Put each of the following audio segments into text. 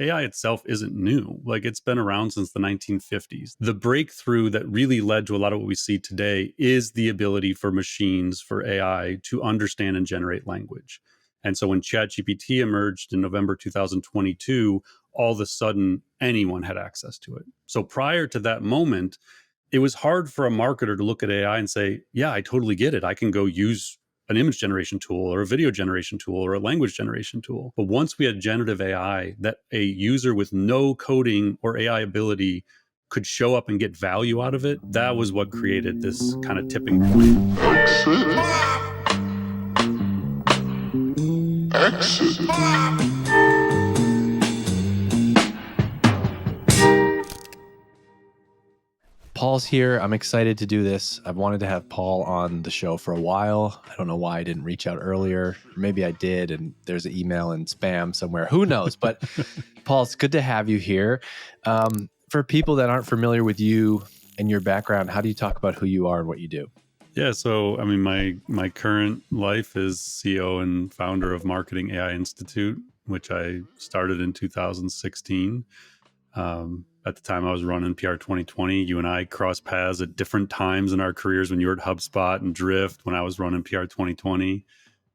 AI itself isn't new. Like, it's been around since the 1950s. The breakthrough that really led to a lot of what we see today is the ability for machines, for AI, to understand and generate language. And so when ChatGPT emerged in November 2022, all of a sudden anyone had access to it. So prior to that moment, it was hard for a marketer to look at AI and say, yeah, I totally get it. I can go use an image generation tool or a video generation tool or a language generation tool. But once we had generative AI, that a user with no coding or AI ability could show up and get value out of it, that was what created this kind of tipping point. Exit. Paul's here. I'm excited to do this. I've wanted to have Paul on the show for a while. I don't know why I didn't reach out earlier. Maybe I did, and there's an email and spam somewhere. Who knows? But Paul, it's good to have you here. For people that aren't familiar with you and your background, how do you talk about who you are and what you do? Yeah, so I mean, my current life is CEO and founder of Marketing AI Institute, which I started in 2016. At the time I was running PR 2020. You and I crossed paths at different times in our careers when you were at HubSpot and Drift, when I was running PR 2020,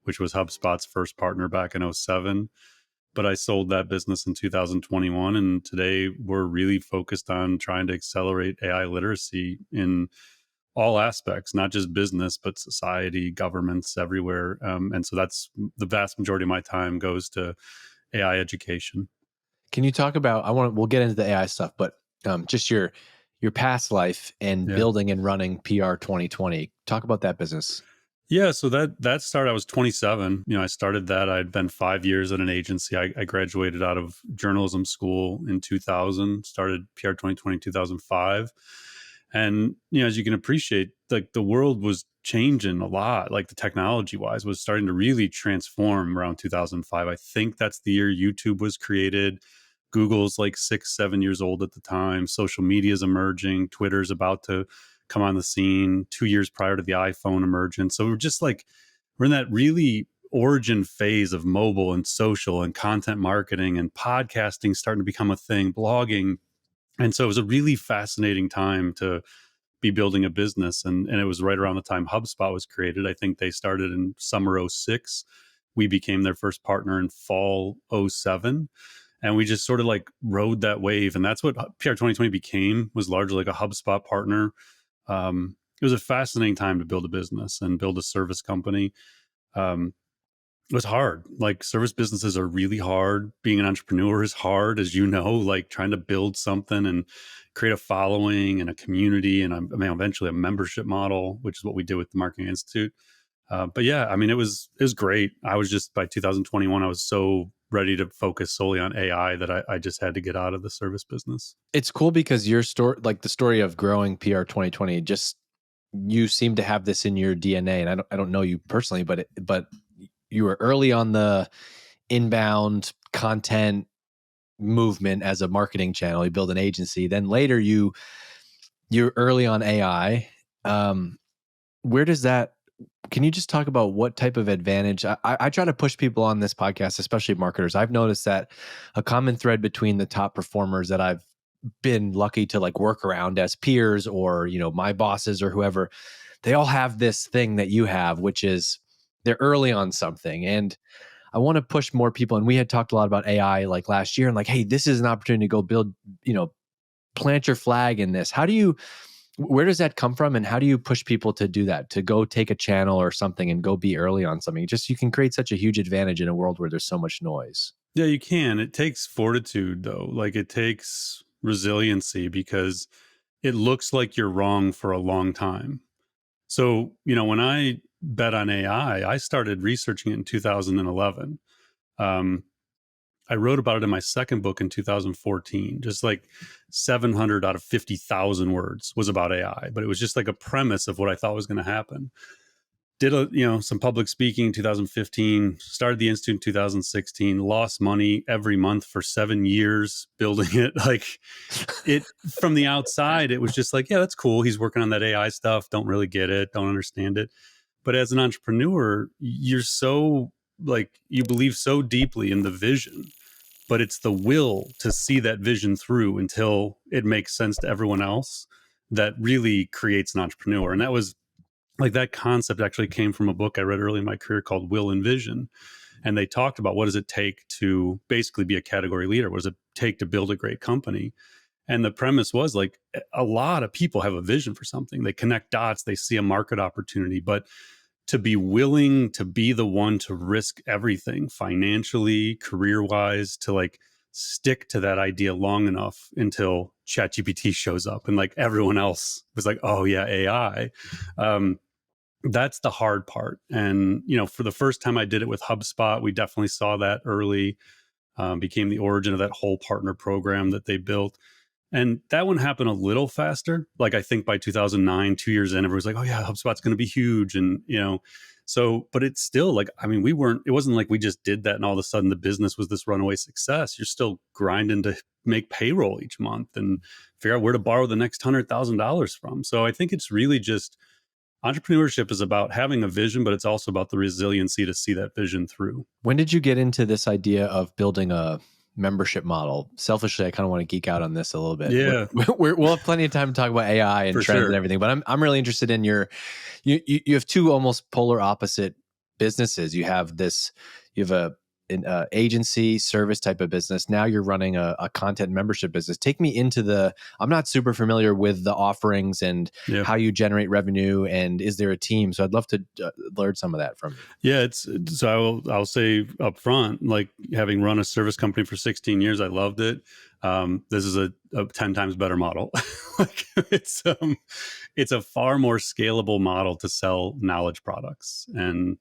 which was HubSpot's first partner back in 07. But I sold that business in 2021. And today we're really focused on trying to accelerate AI literacy in all aspects, not just business, but society, governments everywhere. And so that's the vast majority of my time goes to AI education. Can you talk about, we'll get into the AI stuff, but just your past life and building and running PR 2020. Talk about that business. Yeah, so that started, I was 27. I started that. I'd been 5 years at an agency. I graduated out of journalism school in 2000, started PR 2020 in 2005. And, as you can appreciate, like, the world was changing a lot, like, the technology wise was starting to really transform around 2005. I think that's the year YouTube was created. Google's like 6-7 years old at the time. Social media is emerging. Twitter's about to come on the scene 2 years prior to the iPhone emergence. So we're in that really origin phase of mobile and social and content marketing, and podcasting starting to become a thing, blogging. And so it was a really fascinating time to be building a business. And it was right around the time HubSpot was created. I think they started in summer 06. We became their first partner in fall 07. And we just sort of like rode that wave. And that's what PR 2020 became, was largely like a HubSpot partner. It was a fascinating time to build a business and build a service company. It was hard. Like, service businesses are really hard. Being an entrepreneur is hard, as you know, like trying to build something and create a following and a community and eventually a membership model, which is what we did with the Marketing Institute. But yeah, I mean, it was great. I was just, by 2021, I was so ready to focus solely on AI that I just had to get out of the service business. It's cool because your story, like the story of growing PR 2020, just, you seem to have this in your DNA. And I don't know you personally, but you were early on the inbound content movement as a marketing channel. You build an agency. Then later you're early on AI. Where does that, can you just talk about what type of advantage? I try to push people on this podcast, especially marketers. I've noticed that a common thread between the top performers that I've been lucky to like work around as peers, or, my bosses or whoever, they all have this thing that you have, which is they're early on something. And I want to push more people. And we had talked a lot about AI like last year, and like, hey, this is an opportunity to go build, plant your flag in this. Where does that come from? And how do you push people to do that, to go take a channel or something and go be early on something? Just, you can create such a huge advantage in a world where there's so much noise. Yeah, you can. It takes fortitude, though. Like, it takes resiliency, because it looks like you're wrong for a long time. So, when I bet on AI, I started researching it in 2011. I wrote about it in my second book in 2014. Just like 700 out of 50,000 words was about AI, but it was just like a premise of what I thought was going to happen. Did some public speaking in 2015, started the Institute in 2016, lost money every month for 7 years building it. Like, it, from the outside, it was just like, yeah, that's cool. He's working on that AI stuff. Don't really get it. Don't understand it. But as an entrepreneur, you're so, like, you believe so deeply in the vision but it's the will to see that vision through until it makes sense to everyone else that really creates an entrepreneur. And that was like, that concept actually came from a book I read early in my career called Will and Vision. And they talked about, what does it take to basically be a category leader? What does it take to build a great company? And the premise was like, a lot of people have a vision for something. They connect dots, they see a market opportunity, but to be willing to be the one to risk everything financially, career wise, to like stick to that idea long enough until ChatGPT shows up and like everyone else was like, oh yeah, AI. That's the hard part. And, for the first time I did it with HubSpot, we definitely saw that early, became the origin of that whole partner program that they built. And that one happened a little faster. Like, I think by 2009, 2 years in, everyone's like, oh yeah, HubSpot's going to be huge. And, so, but it's still like, I mean, it wasn't like we just did that and all of a sudden the business was this runaway success. You're still grinding to make payroll each month and figure out where to borrow the next $100,000 from. So I think it's really just, entrepreneurship is about having a vision, but it's also about the resiliency to see that vision through. When did you get into this idea of building a membership model? Selfishly, I kind of want to geek out on this a little bit. Yeah, We'll have plenty of time to talk about AI and for trends and sure. everything, but I'm really interested in you have two almost polar opposite businesses. You have an agency service type of business. Now you're running a content membership business. Take me into I'm not super familiar with the offerings and Yeah. how you generate revenue, and is there a team? So I'd love to learn some of that from you. Yeah, so I'll say up front, like, having run a service company for 16 years, I loved it. This is a 10 times better model. Like, it's a far more scalable model to sell knowledge products and,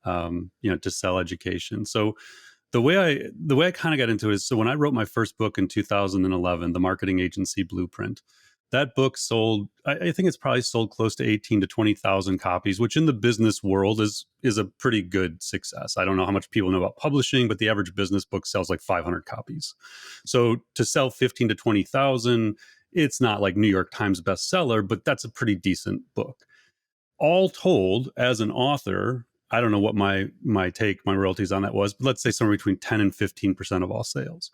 to sell education. So the way I kind of got into it is, so when I wrote my first book in 2011, The Marketing Agency Blueprint, that book sold, I think it's probably sold close to 18 to 20,000 copies, which in the business world is a pretty good success. I don't know how much people know about publishing, but the average business book sells like 500 copies. So to sell 15 to 20,000, it's not like New York Times bestseller, but that's a pretty decent book. All told, as an author, I don't know what my royalties on that was, but let's say somewhere between 10 and 15% of all sales.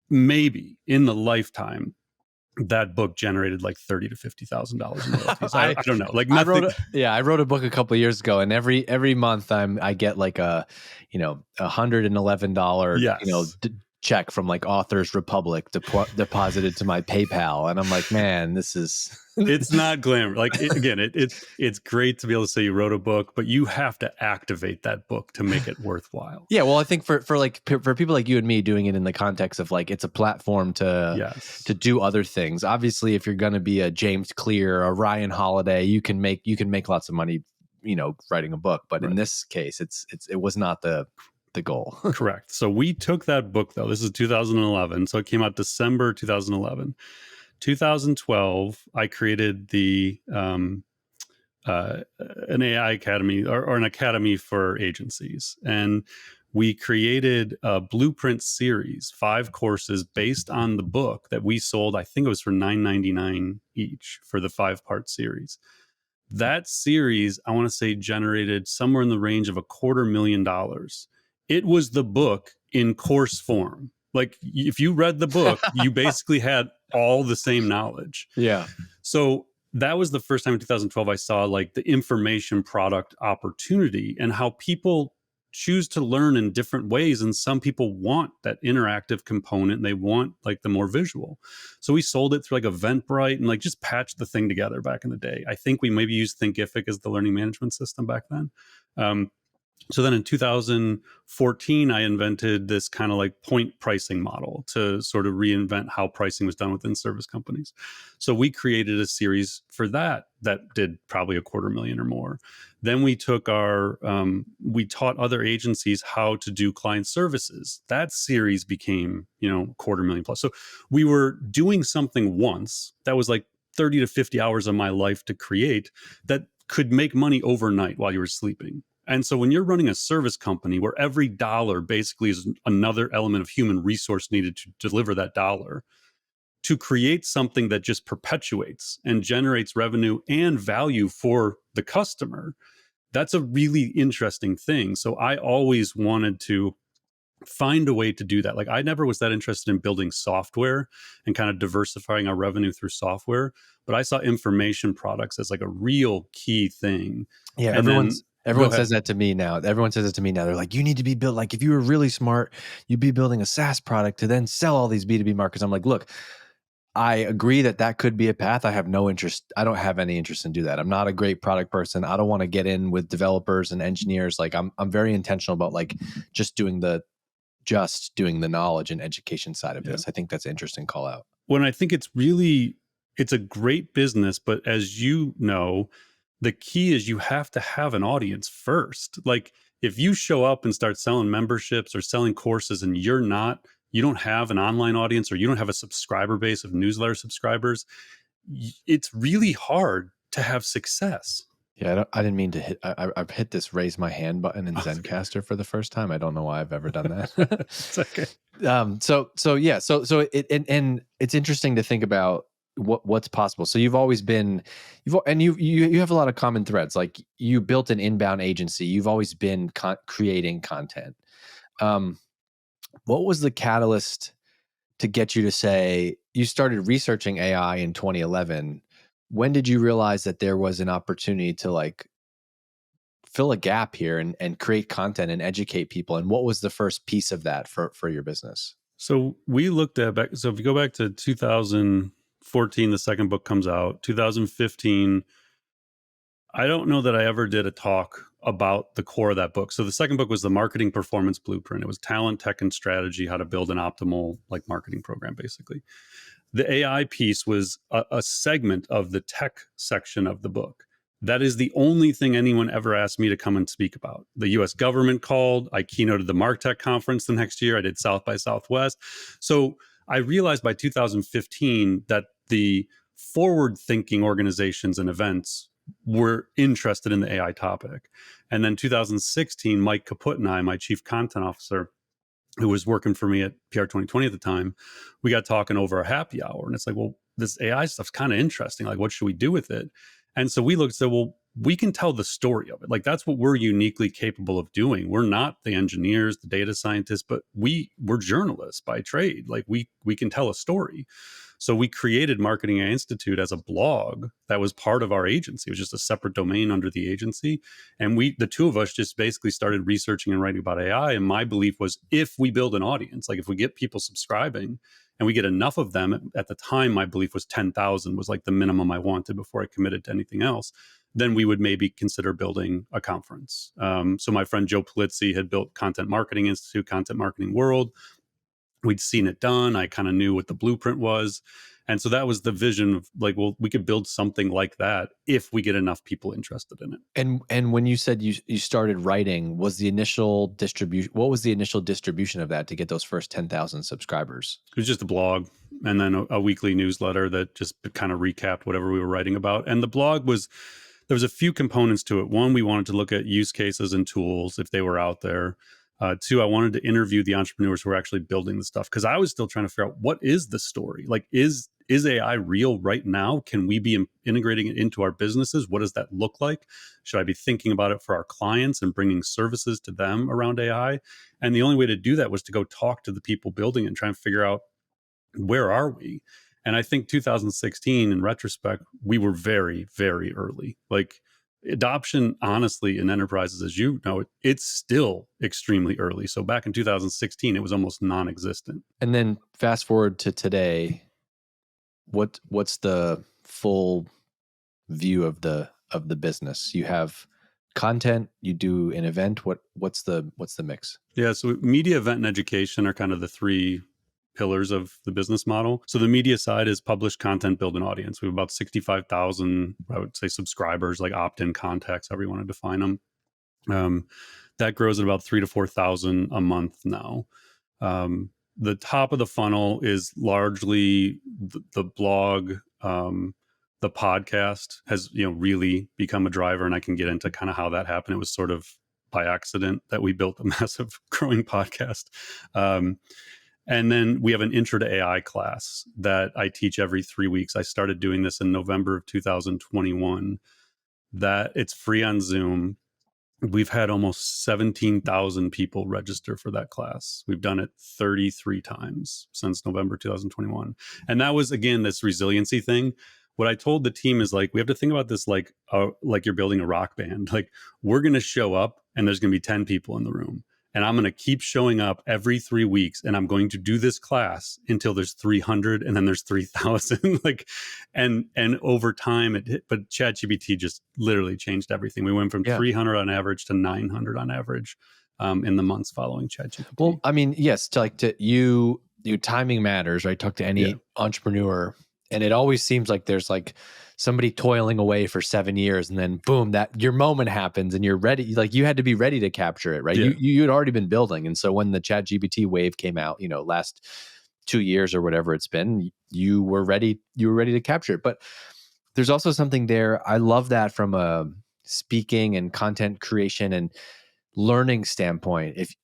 Maybe in the lifetime, that book generated like $30,000 to $50,000 in royalties. I don't know, like nothing. I wrote a book a couple of years ago, and every month I get like $111 Yes. check from like Authors Republic deposited to my PayPal, and I'm like, man, this is It's not glamour. Like, it's great to be able to say you wrote a book, but you have to activate that book to make it worthwhile. Yeah, well, I think for people like you and me doing it in the context of like, it's a platform to do other things. Obviously, if you're going to be a James Clear or Ryan Holiday, you can make lots of money, writing a book. But in this case, it was not the goal. Correct. So we took that book, though. This is 2011. So it came out December 2011. 2012, I created an AI academy, or an academy for agencies. And we created a blueprint series, 5 courses based on the book that we sold. I think it was for $9.99 each for the 5-part series. That series, I want to say, generated somewhere in the range of $250,000. It was the book in course form. Like, if you read the book, you basically had all the same knowledge. Yeah. So that was the first time in 2012 I saw like the information product opportunity and how people choose to learn in different ways. And some people want that interactive component and they want like the more visual. So we sold it through like Eventbrite and like just patched the thing together back in the day. I think we maybe used Thinkific as the learning management system back then. So then in 2014, I invented this kind of like point pricing model to sort of reinvent how pricing was done within service companies. So we created a series for that did probably $250,000 or more. Then we took we taught other agencies how to do client services. That series became, $250,000 plus. So we were doing something once that was like 30 to 50 hours of my life to create that could make money overnight while you were sleeping. And so when you're running a service company where every dollar basically is another element of human resource needed to deliver that dollar, to create something that just perpetuates and generates revenue and value for the customer, that's a really interesting thing. So I always wanted to find a way to do that. Like, I never was that interested in building software and kind of diversifying our revenue through software, but I saw information products as like a real key thing. Yeah, And then go everyone says ahead. that to me now. Everyone says it to me now. They're like, you need to be built like if you were really smart, you'd be building a SaaS product to then sell all these B2B markets. I'm like, look, I agree that that could be a path. I have no interest. I don't have any interest in do that. I'm not a great product person. I don't want to get in with developers and engineers. Like I'm very intentional about like just doing the knowledge and education side of Yeah. this. I think that's an interesting call out. When I think it's a great business, but as you know, the key is you have to have an audience first. Like, if you show up and start selling memberships or selling courses and you don't have an online audience, or you don't have a subscriber base of newsletter subscribers, it's really hard to have success. Yeah, I didn't mean to hit. I've hit this raise my hand button in Oh, it's okay. Zencaster for the first time. I don't know why I've ever done that. It's okay. So yeah, so it and it's interesting to think about what's possible. So you've always been, you have a lot of common threads. Like you built an inbound agency. You've always been creating content. Um, what was the catalyst to get you to say you started researching AI in 2011? When did you realize that there was an opportunity to like fill a gap here and create content and educate people? And what was the first piece of that for your business? So we looked at back. So if you go back to 2014, the second book comes out. 2015, I don't know that I ever did a talk about the core of that book. So the second book was the Marketing Performance Blueprint. It was talent, tech, and strategy, how to build an optimal like marketing program, basically. The AI piece was a segment of the tech section of the book. That is the only thing anyone ever asked me to come and speak about. The US government called. I keynoted the MarTech conference the next year. I did South by Southwest. So I realized by 2015 that the forward thinking organizations and events were interested in the AI topic. And then 2016, Mike Kaput and I, my chief content officer, who was working for me at PR 2020 at the time, we got talking over a happy hour. And it's like, well, this AI stuff's kind of interesting. Like, what should we do with it? And so we looked and said, well, we can tell the story of it. Like, that's what we're uniquely capable of doing. We're not the engineers, the data scientists, but we're journalists by trade. Like, we can tell a story. So we created Marketing AI Institute as a blog that was part of our agency. It was just a separate domain under the agency. And the two of us just basically started researching and writing about AI. And my belief was, if we build an audience, like if we get people subscribing and we get enough of them, at the time, my belief was 10,000 was like the minimum I wanted before I committed to anything else, then we would maybe consider building a conference. So my friend Joe Polizzi had built Content Marketing Institute, Content Marketing World. We'd seen it done. I kind of knew what the blueprint was. And so that was the vision of like, well, we could build something like that if we get enough people interested in it. And when you said you started writing, was the initial distribution? What was the initial distribution of that to get those first 10,000 subscribers? It was just a blog and then a weekly newsletter that just kind of recapped whatever we were writing about. And the blog there was a few components to it. One, we wanted to look at use cases and tools if they were out there. Two, I wanted to interview the entrepreneurs who are actually building the stuff, because I was still trying to figure out, what is the story? Like, is AI real right now? Can we be integrating it into our businesses? What does that look like? Should I be thinking about it for our clients and bringing services to them around AI? And the only way to do that was to go talk to the people building it and try and figure out, where are we? And I think 2016, in retrospect, we were very, very early. Like, adoption, honestly, in enterprises, as you know, it's still extremely early. So back in 2016, it was almost non-existent. And then fast forward to today, what's the full view of the business? You have content, you do an event. What's the mix? Yeah, so media, event, and education are kind of the three pillars of the business model. So the media side is publish content, build an audience. We have about 65,000, I would say, subscribers, like opt-in contacts, however you want to define them. That grows at about 3,000 to 4,000 a month now. The top of the funnel is largely the blog. The podcast has really become a driver, and I can get into kind of how that happened. It was sort of by accident that we built a massive growing podcast. And then we have an intro to AI class that I teach every 3 weeks. I started doing this in November of 2021. That it's free on Zoom. We've had almost 17,000 people register for that class. We've done it 33 times since November 2021. And that was, again, this resiliency thing. What I told the team is like, we have to think about this like you're building a rock band. Like, we're going to show up and there's going to be 10 people in the room. And I'm going to keep showing up every 3 weeks. And I'm going to do this class until there's 300 and then there's 3,000. Like, and over time it hit, but ChatGPT just literally changed everything. We went from Yeah. 300 on average to 900 on average in the months following ChatGPT. Well, I mean, yes, to you timing matters, right? Talk to Yeah, any entrepreneur, and it always seems like there's like somebody toiling away for 7 years, and then boom, that your moment happens, and you're ready. Like you had to be ready to capture it, right? yeah, You had already been building, and so when the Chat GPT wave came out, last 2 years or whatever it's been, you were ready. You were ready to capture it. But there's also something there. I love that from a speaking and content creation and learning standpoint. If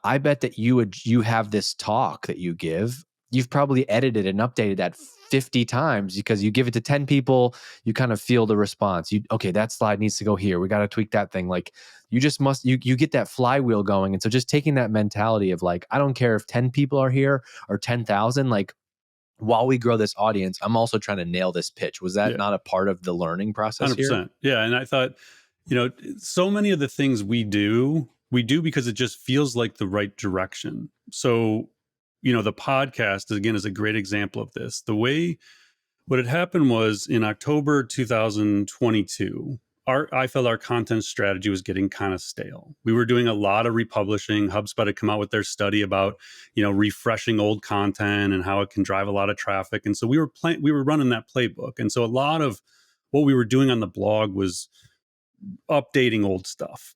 I bet that you have this talk that you give, you've probably edited and updated that 50 times because you give it to 10 people, you kind of feel the response. Okay, that slide needs to go here, we got to tweak that thing. Like you just must you get that flywheel going. And so just taking that mentality of like, I don't care if 10 people are here or 10,000, like while we grow this audience, I'm also trying to nail this pitch. Was that yeah, not a part of the learning process here? 100%. Yeah, and I thought, so many of the things we do because it just feels like the right direction. So, the podcast again is a great example of this. What had happened was in October 2022, I felt our content strategy was getting kind of stale. We were doing a lot of republishing. HubSpot had come out with their study about, refreshing old content and how it can drive a lot of traffic. And so we were running that playbook. And so a lot of what we were doing on the blog was updating old stuff.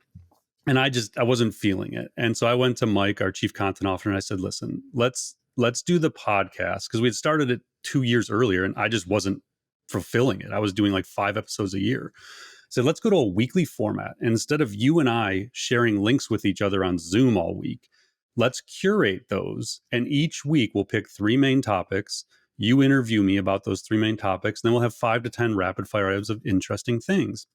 And I wasn't feeling it. And so I went to Mike, our chief content officer, and I said, listen, let's do the podcast, because we had started it 2 years earlier and I just wasn't fulfilling it. I was doing like 5 episodes a year. So let's go to a weekly format. And instead of you and I sharing links with each other on Zoom all week, let's curate those. And each week we'll pick 3 main topics. You interview me about those 3 main topics. And then we'll have 5 to 10 rapid fire items of interesting things.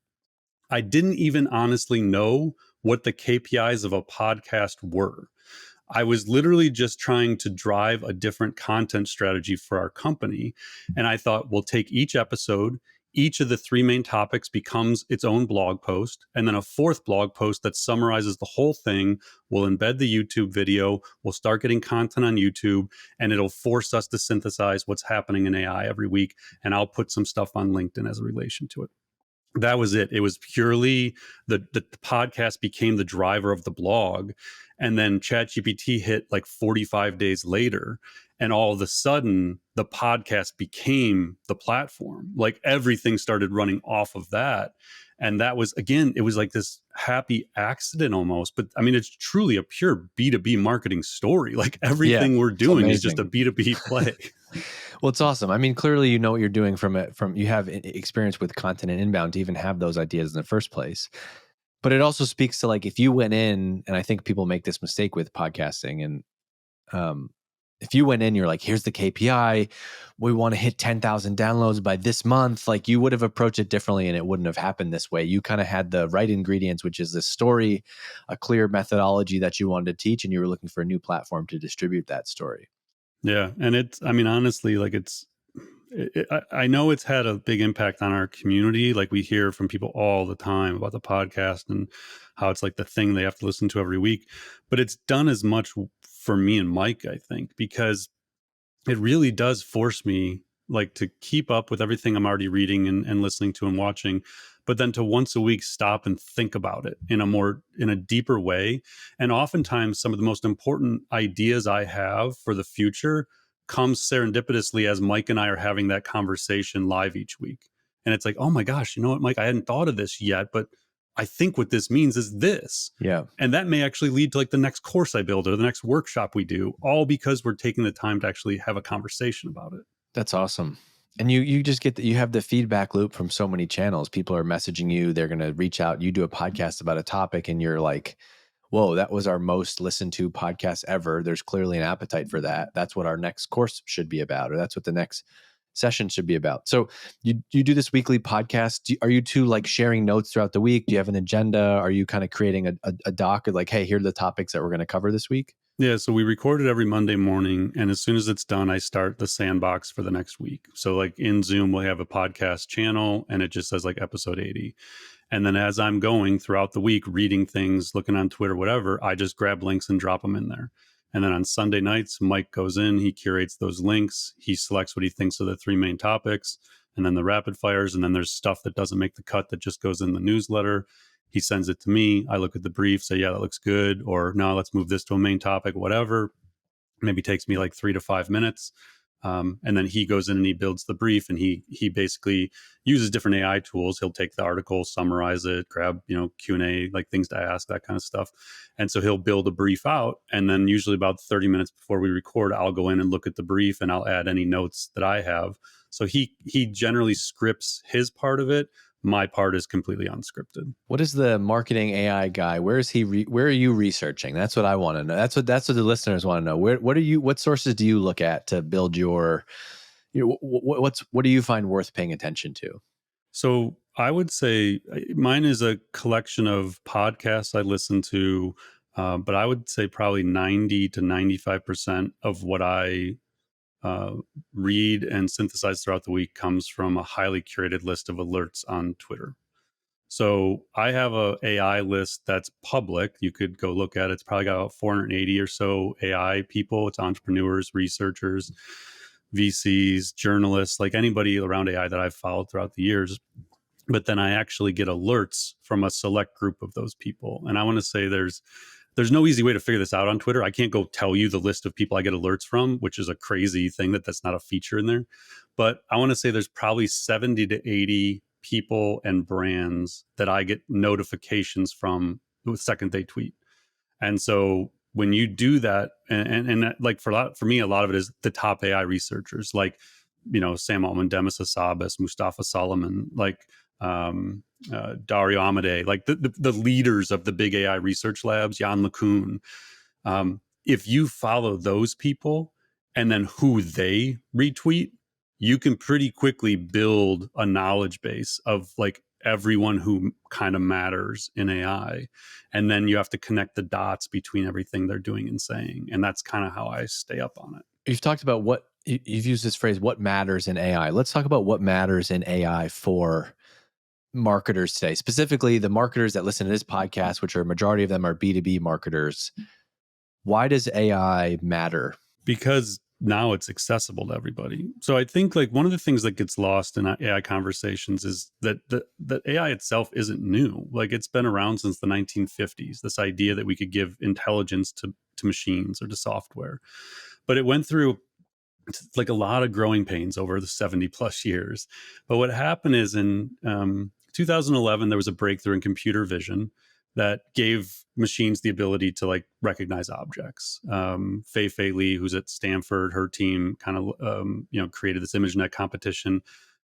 I didn't even honestly know what the KPIs of a podcast were. I was literally just trying to drive a different content strategy for our company. And I thought, we'll take each episode. Each of the 3 main topics becomes its own blog post, and then a fourth blog post that summarizes the whole thing. We'll embed the YouTube video. We'll start getting content on YouTube, and it'll force us to synthesize what's happening in AI every week. And I'll put some stuff on LinkedIn as a relation to it. That was it. It was purely the podcast became the driver of the blog. And then ChatGPT hit like 45 days later. And all of a sudden, the podcast became the platform. Like everything started running off of that. And that was, again, it was like this happy accident almost. But I mean, it's truly a pure B2B marketing story. Like Yeah, everything we're it's doing is just a amazing. B2B play. Well, it's awesome. I mean, clearly you know what you're doing from you have experience with content and inbound to even have those ideas in the first place. But it also speaks to like if you went in, and I think people make this mistake with podcasting, and um, if you went in, you're like, here's the KPI, we want to hit 10,000 downloads by this month. Like you would have approached it differently, and it wouldn't have happened this way. You kind of had the right ingredients, which is this story, a clear methodology that you wanted to teach, and you were looking for a new platform to distribute that story. Yeah. And I mean, honestly, like I know it's had a big impact on our community. Like we hear from people all the time about the podcast and how it's like the thing they have to listen to every week. But it's done as much for me and Mike, I think, because it really does force me like to keep up with everything I'm already reading and listening to and watching, but then to once a week stop and think about it in a deeper way. And oftentimes some of the most important ideas I have for the future comes serendipitously as Mike and I are having that conversation live each week. And it's like, oh my gosh, you know what, Mike, I hadn't thought of this yet, but I think what this means is this. Yeah. And that may actually lead to like the next course I build or the next workshop we do, all because we're taking the time to actually have a conversation about it. That's awesome. And you just get you have the feedback loop from so many channels. People are messaging you, they're going to reach out. You do a podcast about a topic and you're like, whoa, that was our most listened to podcast ever. There's clearly an appetite for that. That's what our next course should be about, or that's what the next session should be about. So you do this weekly podcast. Are you two like sharing notes throughout the week? Do you have an agenda? Are you kind of creating a doc of like, hey, here are the topics that we're going to cover this week? Yeah, so we record it every Monday morning, and as soon as it's done, I start the sandbox for the next week. So like in Zoom, we'll have a podcast channel, and it just says like episode 80. And then as I'm going throughout the week, reading things, looking on Twitter, whatever, I just grab links and drop them in there. And then on Sunday nights, Mike goes in, he curates those links, he selects what he thinks are the three main topics, and then the rapid fires. And then there's stuff that doesn't make the cut that just goes in the newsletter. He sends it to me. I look at the brief, say, yeah, that looks good. Or no, let's move this to a main topic, whatever. Maybe takes me like 3 to 5 minutes. And then he goes in and he builds the brief, and he basically uses different AI tools. He'll take the article, summarize it, grab, Q&A, like things to ask, that kind of stuff. And so he'll build a brief out. And then usually about 30 minutes before we record, I'll go in and look at the brief, and I'll add any notes that I have. So he generally scripts his part of it. My part is completely unscripted. What is the marketing AI guy? Where is he? Where are you researching? That's what I want to know. That's what the listeners want to know. What sources do you look at to build your? What do you find worth paying attention to? So I would say mine is a collection of podcasts I listen to, but I would say probably 90 to 95% of what I read and synthesize throughout the week comes from a highly curated list of alerts on Twitter. So I have a AI list that's public. You could go look at it. It's probably got about 480 or so AI people. It's entrepreneurs, researchers, VCs, journalists, like anybody around AI that I've followed throughout the years. But then I actually get alerts from a select group of those people. And I want to say there's no easy way to figure this out on Twitter. I can't go tell you the list of people I get alerts from, which is a crazy thing that's not a feature in there. But I want to say there's probably 70 to 80 people and brands that I get notifications from the second they tweet. And so when you do that, and like for me, a lot of it is the top AI researchers, like, Sam Altman, Demis Hassabis, Mustafa Solomon, like Dario Amade, like the leaders of the big AI research labs, Jan LeCun. If you follow those people and then who they retweet, you can pretty quickly build a knowledge base of like everyone who kind of matters in AI. And then you have to connect the dots between everything they're doing and saying. And that's kind of how I stay up on it. You've talked about you've used this phrase, what matters in AI. Let's talk about what matters in AI for marketers today, specifically the marketers that listen to this podcast, which are a majority of them are B2B marketers. Why does AI matter? Because now it's accessible to everybody. So I think like one of the things that gets lost in AI conversations is that AI itself isn't new. Like it's been around since the 1950s, this idea that we could give intelligence to machines or to software. But it went through like a lot of growing pains over the 70 plus years. But what happened is in 2011, there was a breakthrough in computer vision that gave machines the ability to like recognize objects. Fei Li, who's at Stanford, her team kind of created this ImageNet competition,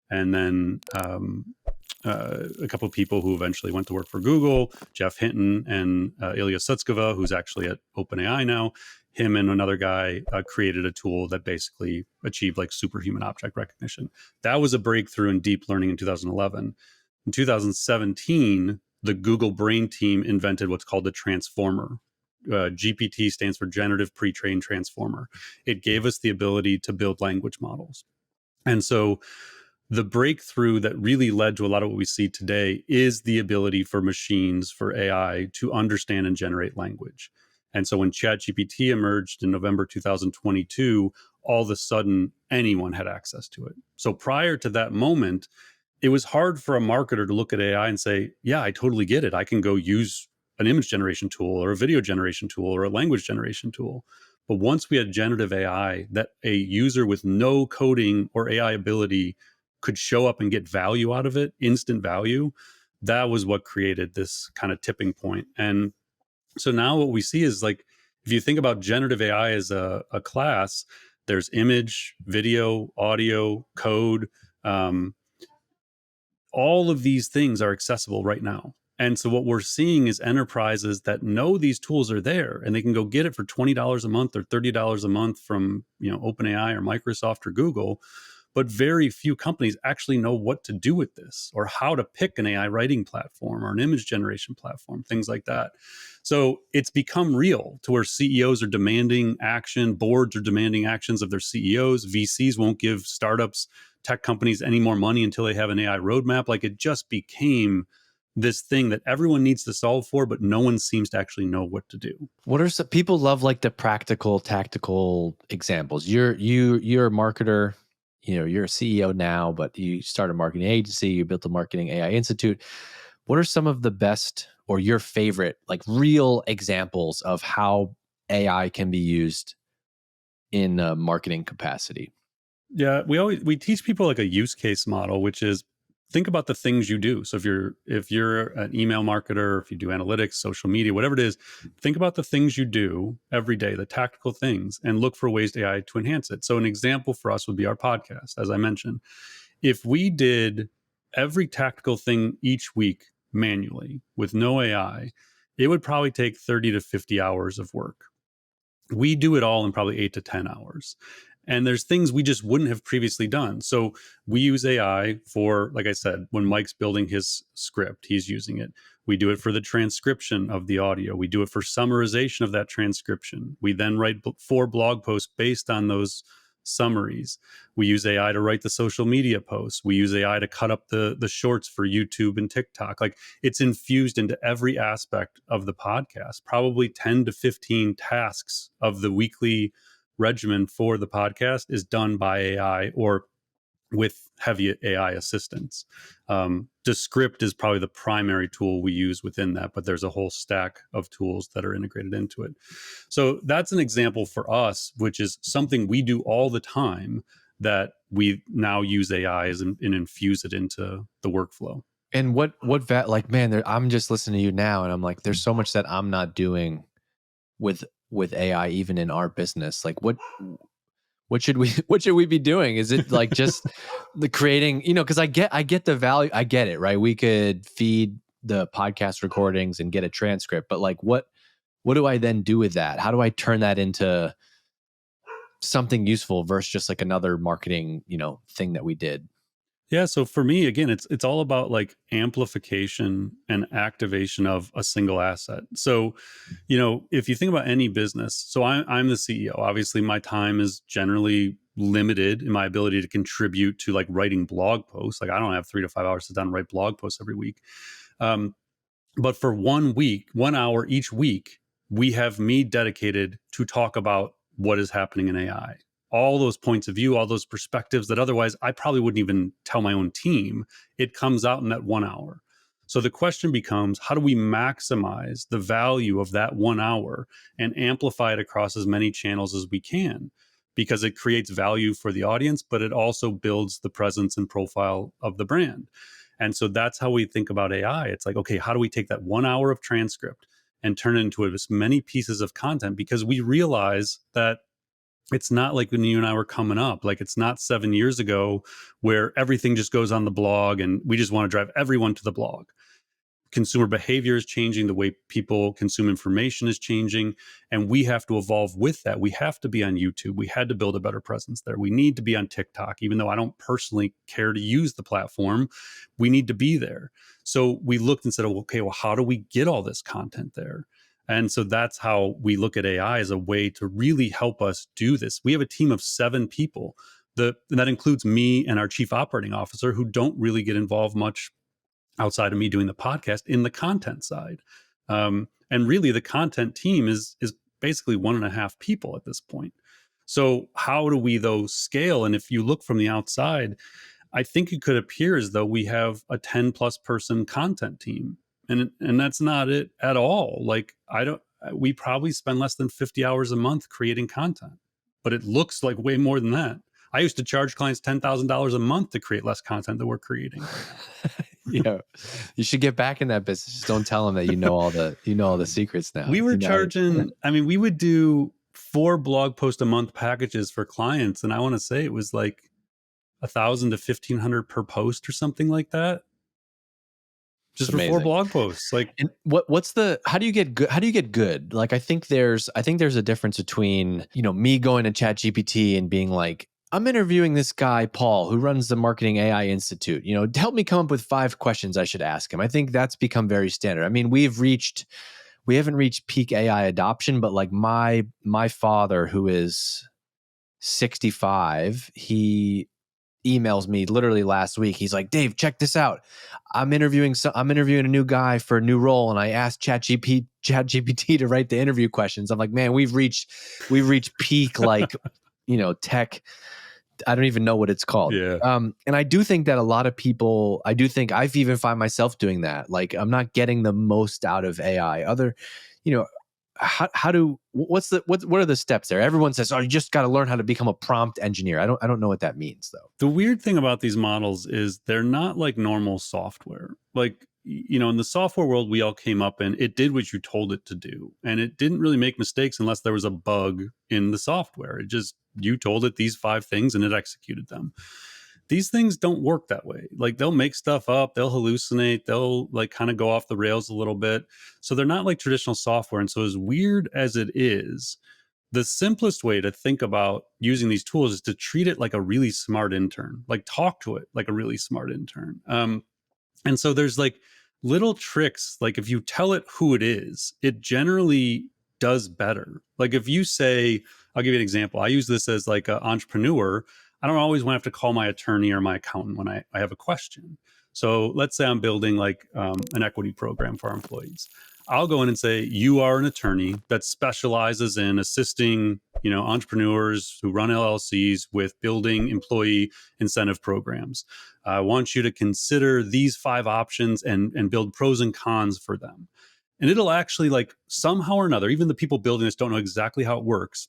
and then a couple of people who eventually went to work for Google, Jeff Hinton and Ilya Sutskever, who's actually at OpenAI now. Him and another guy created a tool that basically achieved like superhuman object recognition. That was a breakthrough in deep learning in 2011. In 2017, the Google Brain team invented what's called the transformer. GPT stands for Generative Pre-trained Transformer. It gave us the ability to build language models. And so the breakthrough that really led to a lot of what we see today is the ability for machines, for AI, to understand and generate language. And so when ChatGPT emerged in November 2022, all of a sudden anyone had access to it. So prior to that moment, it was hard for a marketer to look at AI and say, yeah, I totally get it. I can go use an image generation tool or a video generation tool or a language generation tool. But once we had generative AI, that a user with no coding or AI ability could show up and get value out of it, instant value, that was what created this kind of tipping point. And so now what we see is like, if you think about generative AI as a class, there's image, video, audio, code. All of these things are accessible right now. And so what we're seeing is enterprises that know these tools are there and they can go get it for $20 a month or $30 a month from, OpenAI or Microsoft or Google. but very few companies actually know what to do with this or how to pick an AI writing platform or an image generation platform, things like that. So it's become real to where CEOs are demanding action, boards are demanding actions of their CEOs, VCs won't give startups, tech companies any more money until they have an AI roadmap. Like, it just became this thing that everyone needs to solve for, but no one seems to actually know what to do. What are some people love like the practical, tactical examples? You're a marketer, you're a CEO now, but you started a marketing agency, you built a marketing AI institute. What are some of the best or your favorite like real examples of how AI can be used in a marketing capacity? Yeah, we teach people like a use case model, which is think about the things you do. So if you're an email marketer, if you do analytics, social media, whatever it is, think about the things you do every day, the tactical things, and look for ways to AI to enhance it. So an example for us would be our podcast, as I mentioned. If we did every tactical thing each week manually with no AI, it would probably take 30 to 50 hours of work. We do it all in probably 8 to 10 hours. And there's things we just wouldn't have previously done. So we use AI for, like I said, when Mike's building his script, he's using it. We do it for the transcription of the audio. We do it for summarization of that transcription. We then write 4 blog posts based on those summaries. We use AI to write the social media posts. We use AI to cut up the shorts for YouTube and TikTok. Like, it's infused into every aspect of the podcast. Probably 10 to 15 tasks of the weekly regimen for the podcast is done by AI or with heavy AI assistance. Descript is probably the primary tool we use within that, but there's a whole stack of tools that are integrated into it. So that's an example for us, which is something we do all the time that we now use AI and infuse it into the workflow. And like, man, I'm just listening to you now and I'm like, there's so much that I'm not doing with AI, even in our business. Like what should we what should we be doing? Is it like just the creating, because I get the value, I get it, right? We could feed the podcast recordings and get a transcript, but like what do I then do with that? How do I turn that into something useful versus just like another marketing, thing that we did? Yeah, so for me, again, it's all about like amplification and activation of a single asset. So, if you think about any business, so I'm the CEO. Obviously, my time is generally limited in my ability to contribute to like writing blog posts. Like, I don't have 3 to 5 hours to sit down and write blog posts every week. Um, but for 1 week, 1 hour each week, we have me dedicated to talk about what is happening in AI. All those points of view, all those perspectives that otherwise I probably wouldn't even tell my own team, it comes out in that 1 hour. So the question becomes, how do we maximize the value of that 1 hour and amplify it across as many channels as we can? Because it creates value for the audience, but it also builds the presence and profile of the brand. And so that's how we think about AI. It's like, okay, how do we take that 1 hour of transcript and turn it into as many pieces of content? Because we realize that it's not like when you and I were coming up. Like, it's not 7 years ago where everything just goes on the blog and we just want to drive everyone to the blog. Consumer behavior is changing, the way people consume information is changing, and we have to evolve with that. We have to be on YouTube. We had to build a better presence there. We need to be on TikTok, even though I don't personally care to use the platform. We need to be there. So we looked and said, oh, okay, well, how do we get all this content there? And so that's how we look at AI as a way to really help us do this. We have a team of 7 people. And that includes me and our chief operating officer, who don't really get involved much outside of me doing the podcast in the content side. And really, the content team is basically 1.5 people at this point. So how do we, though, scale? And if you look from the outside, I think it could appear as though we have a 10+ person content team. And that's not it at all. Like, we probably spend less than 50 hours a month creating content, but it looks like way more than that. I used to charge clients $10,000 a month to create less content that we're creating. Yeah, you should get back in that business. Just don't tell them that you know all the secrets now. We were charging, I mean, we would do 4 blog post a month packages for clients. And I want to say it was like 1,000 to 1,500 per post or something like that. Just for 4 blog posts. Like, and how do you get good? How do you get good? Like, I think there's a difference between, me going to Chat GPT and being like, I'm interviewing this guy, Paul, who runs the Marketing AI Institute. Help me come up with 5 questions I should ask him. I think that's become very standard. I mean, we haven't reached peak AI adoption, but like my father, who is 65, he emails me literally last week. He's like, Dave, check this out. I'm interviewing a new guy for a new role, and I asked ChatGPT to write the interview questions. I'm like, man, we've reached peak, like, tech. I don't even know what it's called. Yeah. And I do think that a lot of people, I do think I've even find myself doing that. Like, I'm not getting the most out of AI. You know, what are the steps there? Everyone says, oh, you just got to learn how to become a prompt engineer. I don't know what that means though. The weird thing about these models is they're not like normal software. Like, in the software world we all came up in, it did what you told it to do. And it didn't really make mistakes unless there was a bug in the software. You told it these 5 things and it executed them. These things don't work that way. Like, they'll make stuff up, they'll hallucinate, they'll like kind of go off the rails a little bit. So they're not like traditional software. And so, as weird as it is, the simplest way to think about using these tools is to treat it like a really smart intern, like talk to it like a really smart intern. And so there's like little tricks. Like, if you tell it who it is, it generally does better. Like, if you say, I'll give you an example. I use this as like an entrepreneur. I don't always want to have to call my attorney or my accountant when I have a question. So let's say I'm building like an equity program for our employees. I'll go in and say, you are an attorney that specializes in assisting, entrepreneurs who run LLCs with building employee incentive programs. I want you to consider these 5 options and build pros and cons for them. And it'll actually, like, somehow or another, even the people building this don't know exactly how it works.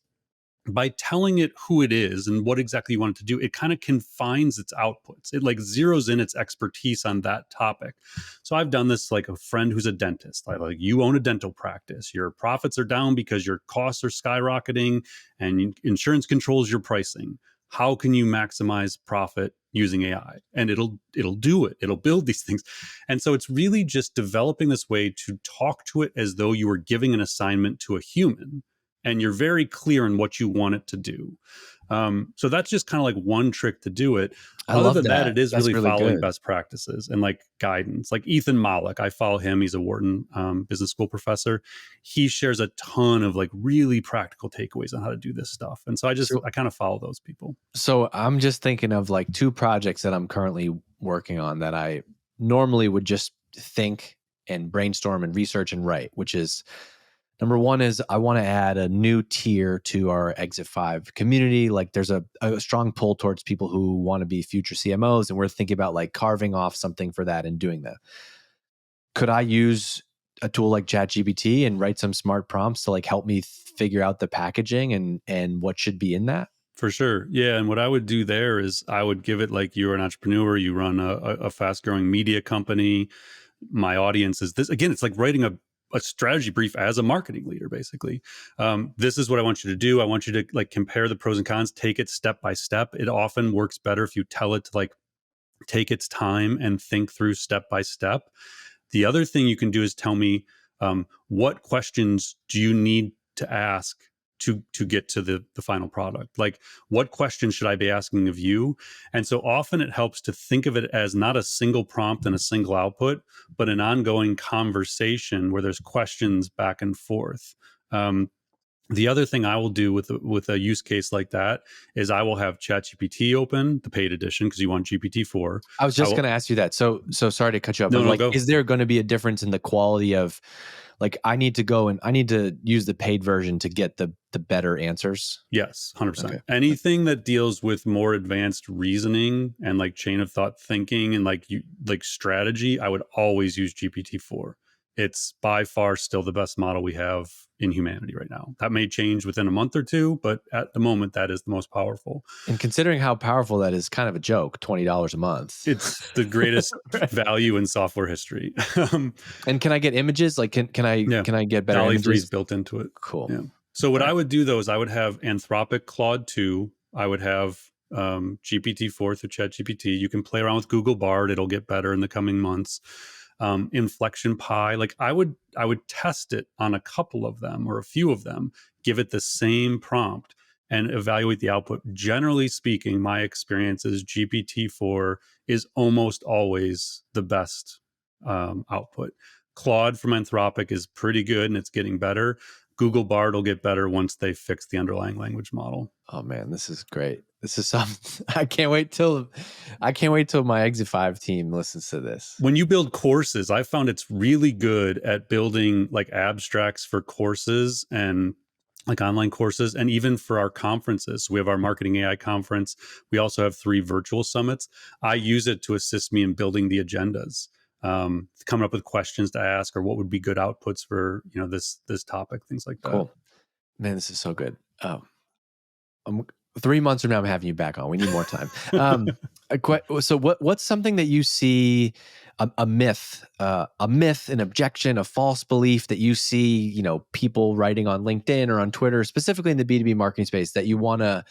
By telling it who it is and what exactly you want it to do, it kind of confines its outputs. It like zeroes in its expertise on that topic. So I've done this like a friend who's a dentist. I like, you own a dental practice. Your profits are down because your costs are skyrocketing and insurance controls your pricing. How can you maximize profit using AI? And it'll do it. It'll build these things. And so it's really just developing this way to talk to it as though you were giving an assignment to a human, and you're very clear in what you want it to do. So that's just kind of like one trick to do it. I Other love than that, that. it is That's really really following good. best practices and like guidance. Like Ethan Malik, I follow him. He's a Wharton business school professor. He shares a ton of like really practical takeaways on how to do this stuff. And so So I kind of follow those people. so I'm just thinking of like 2 projects that I'm currently working on that I normally would just think and brainstorm and research and write, which is number 1 is I want to add a new tier to our Exit 5 community. Like, there's a strong pull towards people who want to be future CMOs, and we're thinking about like carving off something for that and doing that. Could I use a tool like ChatGPT and write some smart prompts to like help me figure out the packaging and what should be in that? For sure. Yeah. And what I would do there is I would give it like, you're an entrepreneur, you run a fast growing media company. My audience is this. Again, it's like writing a strategy brief as a marketing leader, basically. This is what I want you to do. I want you to like compare the pros and cons, take it step by step. It often works better if you tell it to like take its time and think through step by step. The other thing you can do is tell me, what questions do you need to ask to get to the final product? Like, what questions should I be asking of you? And so often it helps to think of it as not a single prompt and a single output, but an ongoing conversation where there's questions back and forth. The other thing I will do with a use case like that is I will have ChatGPT open, the paid edition, because you want GPT-4. I was I just will going to ask you that. So sorry to cut you off, no but no like, go. is there going to be a difference in the quality of, like, I need to go and I need to use the paid version to get the better answers? Yes, Okay. 100%. Anything that deals with more advanced reasoning and like chain of thought thinking and like strategy, I would always use GPT-4. It's by far still the best model we have in humanity right now. That may change within a month or two, but at the moment, that is the most powerful. And considering how powerful that is, kind of a joke, $20 a month. It's the greatest Right. value in software history. And can I get images? Like, Yeah. can I get better DALL-E 3 is images? built into it. Cool. Yeah. So what All I right. would do though is I would have Anthropic Claude 2. I would have GPT-4 through ChatGPT. You can play around with Google Bard. It'll get better in the coming months. Inflection Pi. Like I would test it on a couple of them or a few of them, give it the same prompt and evaluate the output. Generally speaking, my experience is GPT-4 is almost always the best output. Claude from Anthropic is pretty good and it's getting better. Google Bard will get better once they fix the underlying language model. Oh man, this is great. This is something I can't wait till my Exit 5 team listens to this. When you build courses, I found it's really good at building like abstracts for courses and like online courses, and even for our conferences. We have our Marketing AI conference. We also have 3 virtual summits. I use it to assist me in building the agendas, coming up with questions to ask, or what would be good outputs for this topic, things like that. Cool. Man, this is so good. I'm 3 months from now, I'm having you back on. We need more time. So what's something that you see, a myth, an objection, a false belief that you see, people writing on LinkedIn or on Twitter, specifically in the B2B marketing space, that you want to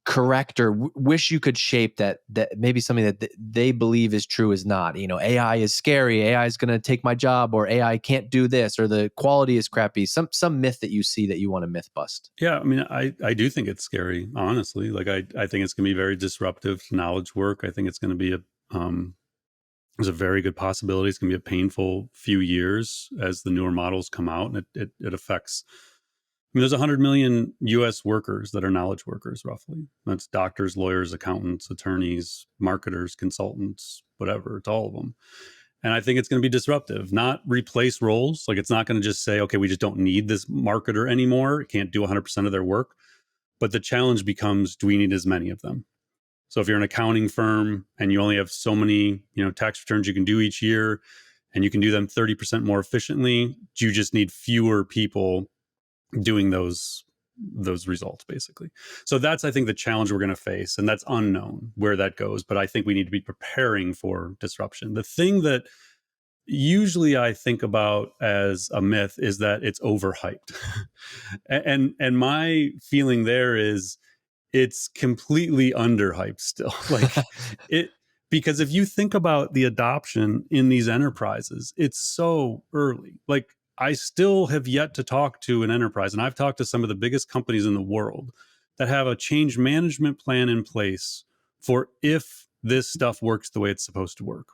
correct or wish you could shape, that maybe something that they believe is true is not? AI is scary, AI is going to take my job, or AI can't do this, or the quality is crappy. Some myth that you see that you want to myth bust. Yeah, I mean, I do think it's scary, honestly. Like I think it's going to be very disruptive to knowledge work. I think it's going to be there's a very good possibility it's going to be a painful few years as the newer models come out, and it affects. I mean, there's 100 million U.S. workers that are knowledge workers, roughly. That's doctors, lawyers, accountants, attorneys, marketers, consultants, whatever. It's all of them. And I think it's going to be disruptive, not replace roles. Like, it's not going to just say, okay, we just don't need this marketer anymore. It can't do 100% of their work. But the challenge becomes, do we need as many of them? So if you're an accounting firm and you only have so many, tax returns you can do each year, and you can do them 30% more efficiently, you just need fewer people doing those results, basically. So that's, I think, the challenge we're going to face, and that's unknown where that goes. But I think we need to be preparing for disruption. The thing that usually I think about as a myth is that it's overhyped. and my feeling there is it's completely underhyped still. Like it, because if you think about the adoption in these enterprises, it's so early. Like, I still have yet to talk to an enterprise, and I've talked to some of the biggest companies in the world that have a change management plan in place for if this stuff works the way it's supposed to work.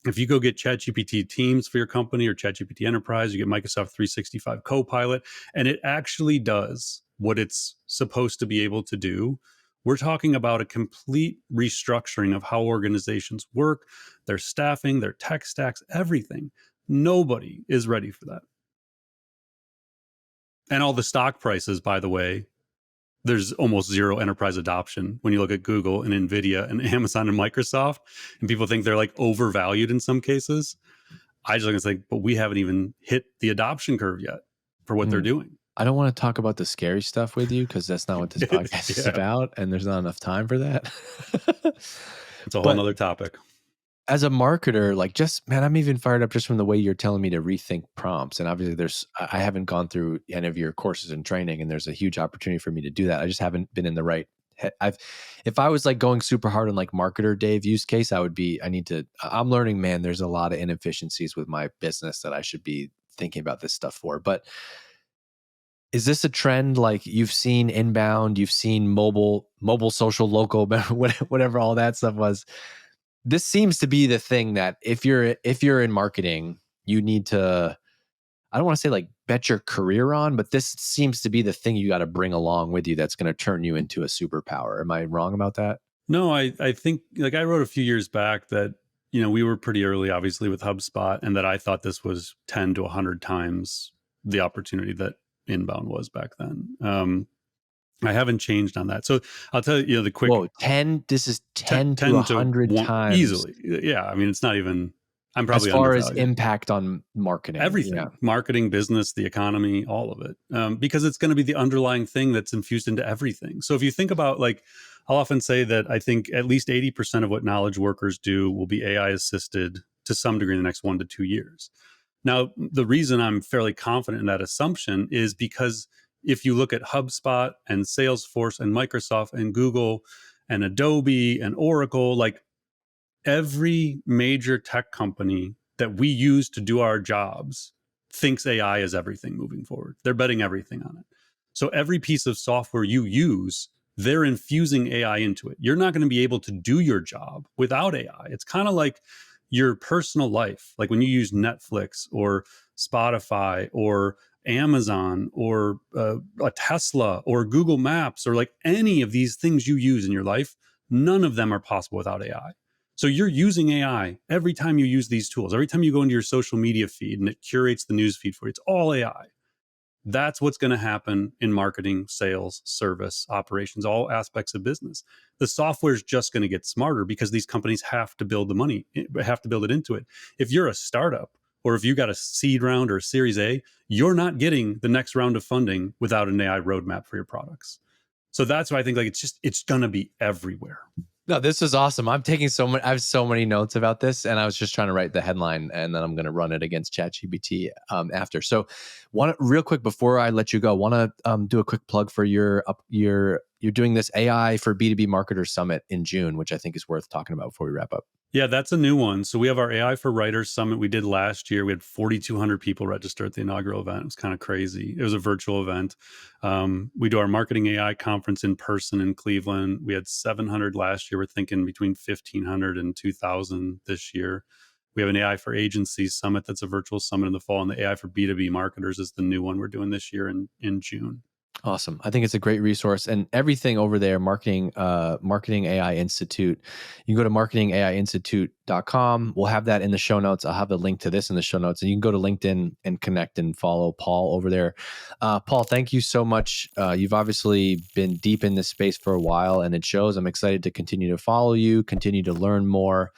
If you go get ChatGPT Teams for your company, or ChatGPT Enterprise, you get Microsoft 365 Copilot, and it actually does what it's supposed to be able to do. We're talking about a complete restructuring of how organizations work, their staffing, their tech stacks, everything. Nobody is ready for that. And all the stock prices, by the way, there's almost zero enterprise adoption when you look at Google and Nvidia and Amazon and Microsoft, and people think they're like overvalued in some cases. I just like to think, but we haven't even hit the adoption curve yet for what they're doing. I don't want to talk about the scary stuff with you, because that's not what this podcast is about, and there's not enough time for that. It's a whole nother topic. As a marketer, like, man, I'm even fired up just from the way you're telling me to rethink prompts. And obviously I haven't gone through any of your courses and training, and there's a huge opportunity for me to do that. I just haven't been in the right. If I was like going super hard on like marketer Dave use case, I'm learning, man, there's a lot of inefficiencies with my business that I should be thinking about this stuff for. But is this a trend? Like, you've seen inbound, you've seen mobile, social, local, whatever all that stuff was. This seems to be the thing that if you're in marketing, you need to, I don't want to say like bet your career on, but this seems to be the thing you got to bring along with you that's going to turn you into a superpower. Am I wrong about that? No, I think, like, I wrote a few years back that, we were pretty early, obviously, with HubSpot, and that I thought this was 10 to 100 times the opportunity that inbound was back then. I haven't changed on that. So I'll tell you, the quick. Whoa, 10, this is 10 to 100 times. Easily. Yeah. I mean, it's not even, I'm probably as far undervalued. as impact on marketing. Everything, marketing, business, the economy, all of it. Because it's going to be the underlying thing that's infused into everything. So if you think about, like, I'll often say that I think at least 80% of what knowledge workers do will be AI assisted to some degree in the next 1 to 2 years. Now, the reason I'm fairly confident in that assumption is because if you look at HubSpot and Salesforce and Microsoft and Google and Adobe and Oracle, like, every major tech company that we use to do our jobs thinks AI is everything moving forward. They're betting everything on it. So every piece of software you use, they're infusing AI into it. You're not going to be able to do your job without AI. It's kind of like your personal life, like when you use Netflix or Spotify or Amazon or a Tesla or Google Maps or like any of these things you use in your life, none of them are possible without AI. So you're using AI every time you use these tools. Every time you go into your social media feed and it curates the news feed for you, it's all AI. That's what's going to happen in marketing, sales, service, operations, all aspects of business. The software is just going to get smarter because these companies have to build the money, have to build it into it. If you're a startup or if you got a seed round or a series A, you're not getting the next round of funding without an AI roadmap for your products. So that's why I think like it's going to be everywhere. No, this is awesome. I'm taking I have so many notes about this, and I was just trying to write the headline, and then I'm going to run it against ChatGPT after. So, real quick before I let you go, want to do a quick plug for you're doing this AI for B2B Marketers Summit in June, which I think is worth talking about before we wrap up. Yeah, that's a new one. So we have our AI for Writers Summit we did last year. We had 4,200 people register at the inaugural event. It was kind of crazy. It was a virtual event. We do our Marketing AI conference in person in Cleveland. We had 700 last year. We're thinking between 1,500 and 2,000 this year. We have an AI for Agencies Summit that's a virtual summit in the fall. And the AI for B2B Marketers is the new one we're doing this year in June. Awesome. I think it's a great resource, and everything over there, Marketing AI Institute. You can go to marketingaiinstitute.com. We'll have that in the show notes. I'll have the link to this in the show notes, and you can go to LinkedIn and connect and follow Paul over there. Paul, thank you so much. You've obviously been deep in this space for a while, and it shows. I'm excited to continue to follow you, continue to learn more,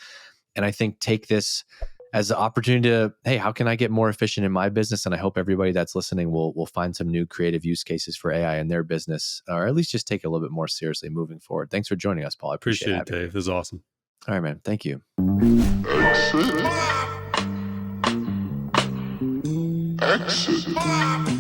and I think take this as the opportunity to, hey, how can I get more efficient in my business? And I hope everybody that's listening will find some new creative use cases for AI in their business, or at least just take it a little bit more seriously moving forward. Thanks for joining us, Paul. I appreciate it, Dave. This is awesome. All right, man. Thank you. Exit.